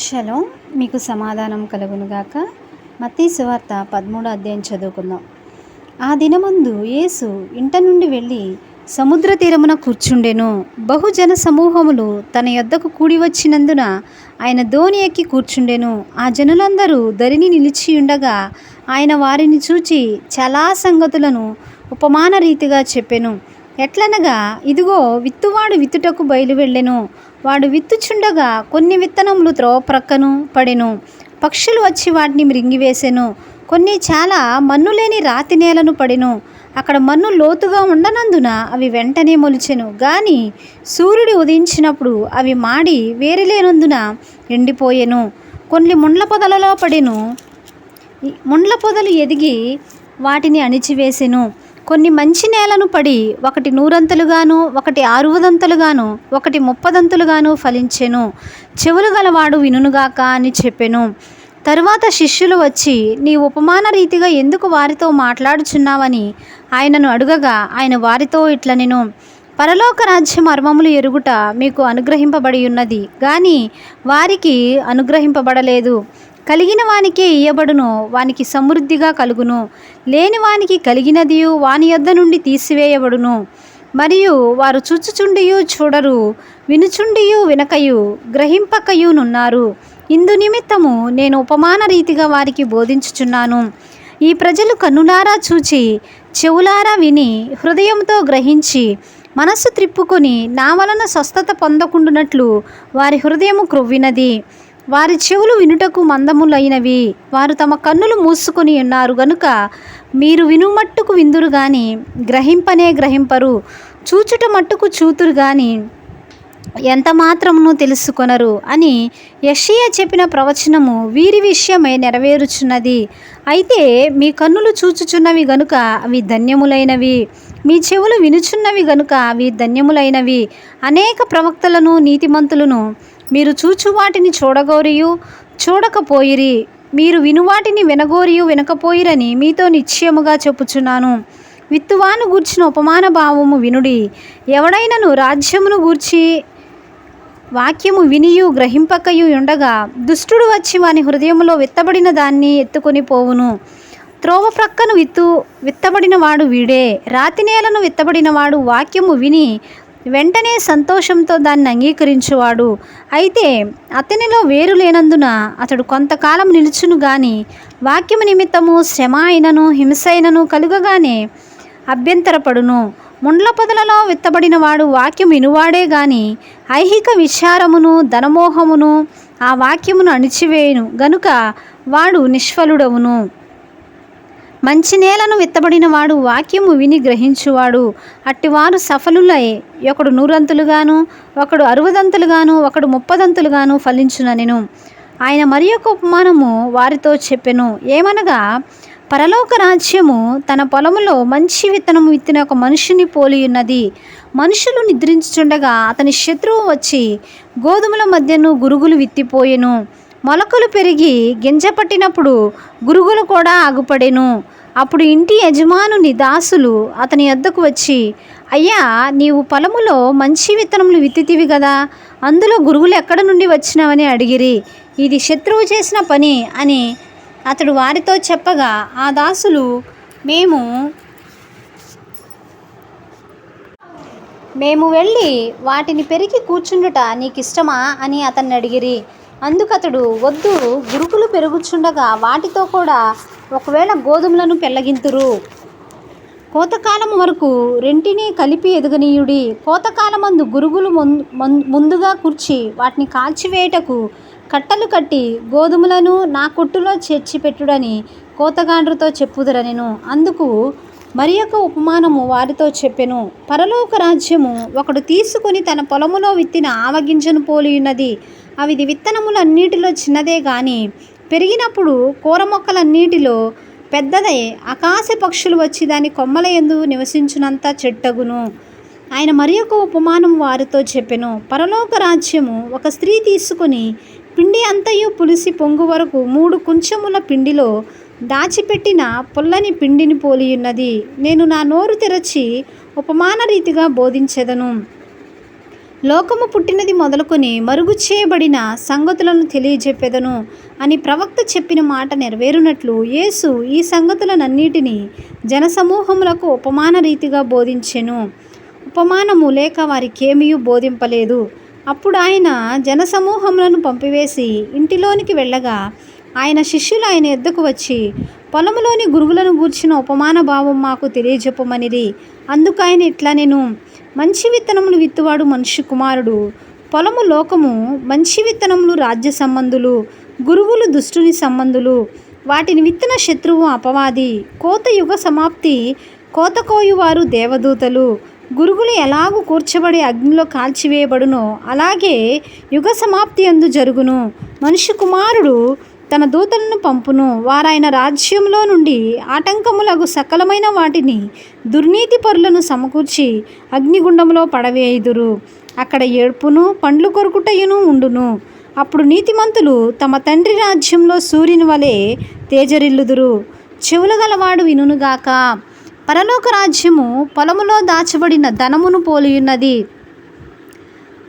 Shalom మీకు సమాధానం కలుగునుగాక. మత్తయి సువార్త 13వ అధ్యాయం చదువుకుందాం. ఆ దినమందు యేసు ఇంట నుండి వెళ్ళి సముద్ర తీరమున కూర్చుండెను. బహుజన సమూహములు తన యొద్దకు కూడి వచ్చినందున ఆయన దోణి ఎక్కి కూర్చుండెను. ఆ జనులందరూ దరిని నిలిచియుండగా ఆయన వారిని చూచి చాలా సంగతులను ఉపమాన రీతిగా చెప్పెను. ఎట్లనగా, ఇదిగో విత్తువాడు విత్తుటకు బయలు వెళ్ళెను. వాడు విత్తుచుండగా కొన్ని విత్తనములు త్రోవ ప్రక్కను పడెను. పక్షులు వచ్చి వాటిని మృంగివేసెను. కొన్ని చాలా మన్ను లేని రాతి నేలను పడెను. అక్కడ మన్ను లోతుగా ఉండనందున అవి వెంటనే మొలిచెను. గాని సూర్యుడు ఉదయించినప్పుడు అవి మాడి వేరులేనందున ఎండిపోయెను. కొన్ని ముండ్ల పొదలలో పడెను. ముండ్ల పొదలు ఎదిగి వాటిని అణిచివేసెను. కొన్ని మంచి నేలను పడి ఒకటి 100 ఒకటి 60 ఒకటి 30 ఫలించెను. చెవులు గలవాడు వినుగాక అని చెప్పెను. తరువాత శిష్యులు వచ్చి, నీ ఉపమాన రీతిగా ఎందుకు వారితో మాట్లాడుచున్నావని ఆయనను అడుగగా, ఆయన వారితో ఇట్లనెను, పరలోక రాజ్య మర్మములు ఎరుగుట మీకు అనుగ్రహింపబడి ఉన్నది, కానీ వారికి అనుగ్రహింపబడలేదు. కలిగిన వానికే ఇయ్యబడును, వానికి సమృద్ధిగా కలుగును. లేని వానికి కలిగినదియు వాని యొద్ద నుండి తీసివేయబడును. మరియు వారు చూచుచుండియు చూడరు, వినుచుండియు వినకయు, గ్రహింపకయునున్నారు. ఇందు నిమిత్తము నేను ఉపమాన రీతిగా వారికి బోధించుచున్నాను. ఈ ప్రజలు కన్నులారా చూచి, చెవులారా విని, హృదయంతో గ్రహించి, మనస్సు త్రిప్పుకొని నా వలన స్వస్థత పొందకుండునట్లు వారి హృదయము క్రొవ్వినది. వారి చెవులు వినుటకు మందములైనవి, వారు తమ కన్నులు మూసుకొని ఉన్నారు గనుక మీరు వినుమట్టుకు విందురు గాని గ్రహింపనే గ్రహింపరు, చూచుట మట్టుకు చూతురు గాని ఎంత మాత్రమును తెలుసుకొనరు అని యెషయా చెప్పిన ప్రవచనము వీరి విషయమై నెరవేరుచున్నది. అయితే మీ కన్నులు చూచుచున్నవి గనుక అవి ధన్యములైనవి, మీ చెవులు వినుచున్నవి గనుక అవి ధన్యములైనవి. అనేక ప్రవక్తలను నీతిమంతులను మీరు చూచు వాటిని చూడగోరియు చూడకపోయిరి, మీరు వినువాటిని వినగోరియు వినకపోయిరని మీతో నిశ్చయముగా చెప్పుచున్నాను. విత్తువాను గూర్చిన ఉపమాన భావము వినుడి. ఎవడైనను రాజ్యమును గూర్చి వాక్యము వినియు గ్రహింపకయు ఉండగా దుష్టుడు వచ్చి వాని హృదయములో విత్తబడిన దాన్ని ఎత్తుకొని పోవును. త్రోవ ప్రక్కను విత్తబడిన వాడు వీడే. రాతి నేలను విత్తబడిన వాడు వాక్యము విని వెంటనే సంతోషంతో దాన్ని అంగీకరించువాడు. అయితే అతనిలో వేరు లేనందున అతడు కొంతకాలం నిలుచును గాని వాక్యము నిమిత్తము శ్రమ అయినను హింస అయినను కలుగగానే అభ్యంతరపడును. ముండ్ల పొదలలో విత్తబడిన వాడు వాక్యం వినువాడే గాని ఐహిక విచారమును ధనమోహమును ఆ వాక్యమును అణిచివేయును గనుక వాడు నిష్ఫలుడవును. మంచి నేలను విత్తబడిన వాడు వాక్యము విని గ్రహించువాడు. అట్టివారు సఫలులై ఒకడు 100 ఒకడు 60 ఒకడు 30 ఫలించుననెను. ఆయన మరి యొక్క ఉపమానము వారితో చెప్పెను. ఏమనగా, పరలోక రాజ్యము తన పొలములో మంచి విత్తనము విత్తిన ఒక మనుషుని పోలియున్నది. మనుషులు నిద్రించుచుండగా అతని శత్రువు వచ్చి గోధుమల మధ్యను గురుగులు విత్తిపోయెను. మొలకలు పెరిగి గింజ పట్టినప్పుడు గురుగులు కూడా ఆగుపడెను. అప్పుడు ఇంటి యజమానుని దాసులు అతని యొద్దకు వచ్చి, అయ్యా, నీవు పొలములో మంచి విత్తనములు విత్తితివి కదా, అందులో గురుగులు ఎక్కడ నుండి వచ్చినవని అడిగిరి. ఇది శత్రువు చేసిన పని అని అతడు వారితో చెప్పగా, ఆ దాసులు, మేము వెళ్ళి వాటిని పెరిగి కూర్చుండుట నీకిష్టమా అని అతన్ని అడిగిరి. అందుకతడు, వద్దు, గురుగులు పెరుగుచుండగా వాటితో కూడా ఒకవేళ గోధుమలను పెళ్ళగింతురు. కోతకాలము వరకు రెంటినీ కలిపి ఎదగనీయుడి. కోతకాలమందు గురుగులు ముందుగా కూర్చి వాటిని కాల్చివేయుటకు కట్టలు కట్టి గోధుమలను నా కొట్టులో చేర్చిపెట్టుడని కోతగాండ్రుతో చెప్పుదురనెను. అందుకు మరి యొక్క ఉపమానము వారితో చెప్పెను. పరలోక రాజ్యము ఒకడు తీసుకుని తన పొలములో విత్తిన ఆవగింజను పోలియున్నది. అవి విత్తనములన్నిటిలో చిన్నదే గాని పెరిగినప్పుడు కూర మొక్కలన్నిటిలో పెద్దదై ఆకాశ పక్షులు వచ్చి దాని కొమ్మల యందు నివసించునంత చెట్టగును. ఆయన మరి యొక్క ఉపమానం వారితో చెప్పెను. పరలోక రాజ్యము ఒక స్త్రీ తీసుకుని పిండి అంతయు పులిసి పొంగు వరకు 3 కుంచముల పిండిలో దాచిపెట్టిన పుల్లని పిండిని పోలియున్నది. నేను నా నోరు తెరచి ఉపమాన రీతిగా బోధించెదను. లోకము పుట్టినది మొదలుకొని మరుగు చేయబడిన సంగతులను తెలియజెప్పెదను అని ప్రవక్త చెప్పిన మాట నెరవేరునట్లు యేసు ఈ సంగతులనన్నిటినీ జనసమూహములకు ఉపమాన రీతిగా బోధించెను. ఉపమానము లేక వారికేమీ బోధింపలేదు. అప్పుడు ఆయన జనసమూహములను పంపివేసి ఇంటిలోనికి వెళ్ళగా ఆయన శిష్యులు ఆయన యొద్దకు వచ్చి, పొలములోని గురుగులను గూర్చిన ఉపమాన భావం మాకు తెలియజెప్పమనిరి. అందుకు ఆయన ఇట్లా నేను, మంచి విత్తనములు విత్తువాడు మనుష్య కుమారుడు. పొలము లోకము, మంచి విత్తనములు రాజ్య సంబంధులు, గురుగులు దుష్టుని సంబంధులు. వాటిని విత్తన శత్రువు అపవాది. కోత యుగ సమాప్తి, కోత కోయువారు దేవదూతలు. గురుగులు ఎలాగూ కూర్చబడి అగ్నిలో కాల్చివేయబడునో అలాగే యుగ సమాప్తి యందు జరుగును. మనుష్య కుమారుడు తన దూతలను పంపును. వారాయన రాజ్యంలో నుండి ఆటంకములగు సకలమైన వాటిని దుర్నీతి పరులను సమకూర్చి అగ్నిగుండంలో పడవేయుదురు. అక్కడ ఏడ్పును పండ్లు కొరుకుటయును ఉండును. అప్పుడు నీతిమంతులు తమ తండ్రి రాజ్యంలో సూర్యుని వలె తేజరిల్లుదురు. చెవులు గలవాడు వినుగాక. పరలోక రాజ్యము పొలములో దాచబడిన ధనమును పోలియున్నది.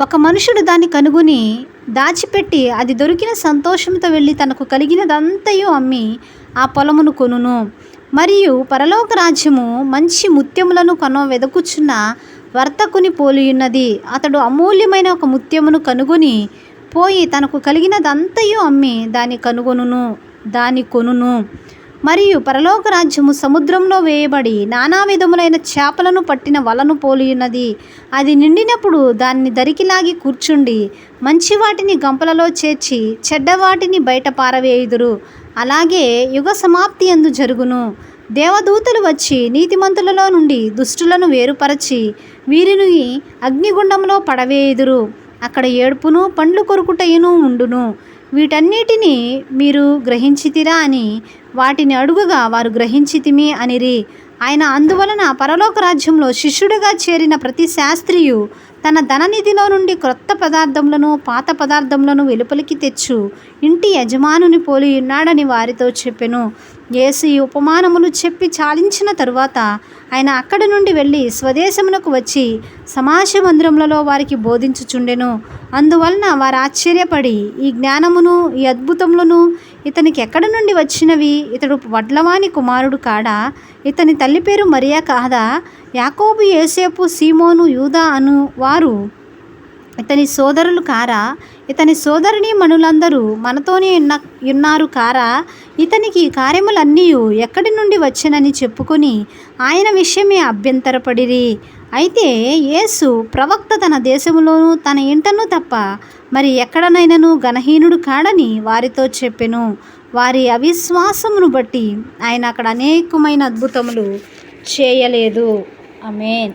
ఒక మనుషుడు దాన్ని కనుగొని దాచిపెట్టి అది దొరికిన సంతోషంతో వెళ్ళి తనకు కలిగినదంతయు అమ్మి ఆ పొలమును కొనును. మరియు పరలోక రాజ్యము మంచి ముత్యములను వెదకుచున్న వర్తకుని పోలియున్నది. అతడు అమూల్యమైన ఒక ముత్యమును కనుగొని పోయి తనకు కలిగినదంతయు అమ్మి దాన్ని కొనును. మరియు పరలోక రాజ్యము సముద్రంలో వేయబడి నానా విధములైన చేపలను పట్టిన వలను పోలియున్నది. అది నిండినప్పుడు దాన్ని దరికిలాగి కూర్చుండి మంచి వాటిని గంపలలో చేర్చి చెడ్డవాటిని బయట పారవేయుదురు. అలాగే యుగ సమాప్తి యందు జరుగును. దేవదూతలు వచ్చి నీతిమంతులలో నుండి దుష్టులను వేరుపరచి వీరిని అగ్నిగుండంలో పడవేయుదురు. అక్కడ ఏడ్పును పండ్లు కొరుకుటయును ఉండును. వీటన్నిటినీ మీరు గ్రహించితిరా అని వాటిని అడుగగా వారు గ్రహించితిమి అనిరి. ఆయన అందువలన పరలోక రాజ్యంలో శిష్యుడిగా చేరిన ప్రతి శాస్త్రియు తన ధననిధిలో నుండి క్రొత్త పదార్థములను పాత పదార్థములను వెలుపలికి తెచ్చు ఇంటి యజమానుని పోలి ఉన్నాడని వారితో చెప్పెను. యేసు ఈ ఉపమానములు చెప్పి చాలించిన తరువాత ఆయన అక్కడి నుండి వెళ్ళి స్వదేశమునకు వచ్చి సమాజ మందిరములలో వారికి బోధించుచుండెను. అందువలన వారు ఆశ్చర్యపడి ఈ జ్ఞానమును ఈ అద్భుతములను ఇతనికి ఎక్కడి నుండి వచ్చినవి? ఇతడు వడ్లవాని కుమారుడు కాడా? ఇతని తల్లి పేరు మరియా కాదా? యాకోబు, యోసేపు, సీమోను, యూదా అను వారు ఇతని సోదరులు కారా? ఇతని సోదరుని మనులందరూ మనతోనే ఉన్నారు కారా? ఇతనికి కార్యములన్నీ ఎక్కడి నుండి వచ్చెనని చెప్పుకొని ఆయన విషయమే అభ్యంతరపడిరి. అయితే యేసు ప్రవక్త తన దేశములోనూ తన ఇంటను తప్ప మరి ఎక్కడనైనను ఘనహీనుడు కాడని వారితో చెప్పెను. వారి అవిశ్వాసమును బట్టి ఆయన అక్కడ అనేకమైన అద్భుతములు చేయలేదు. ఆమేన్.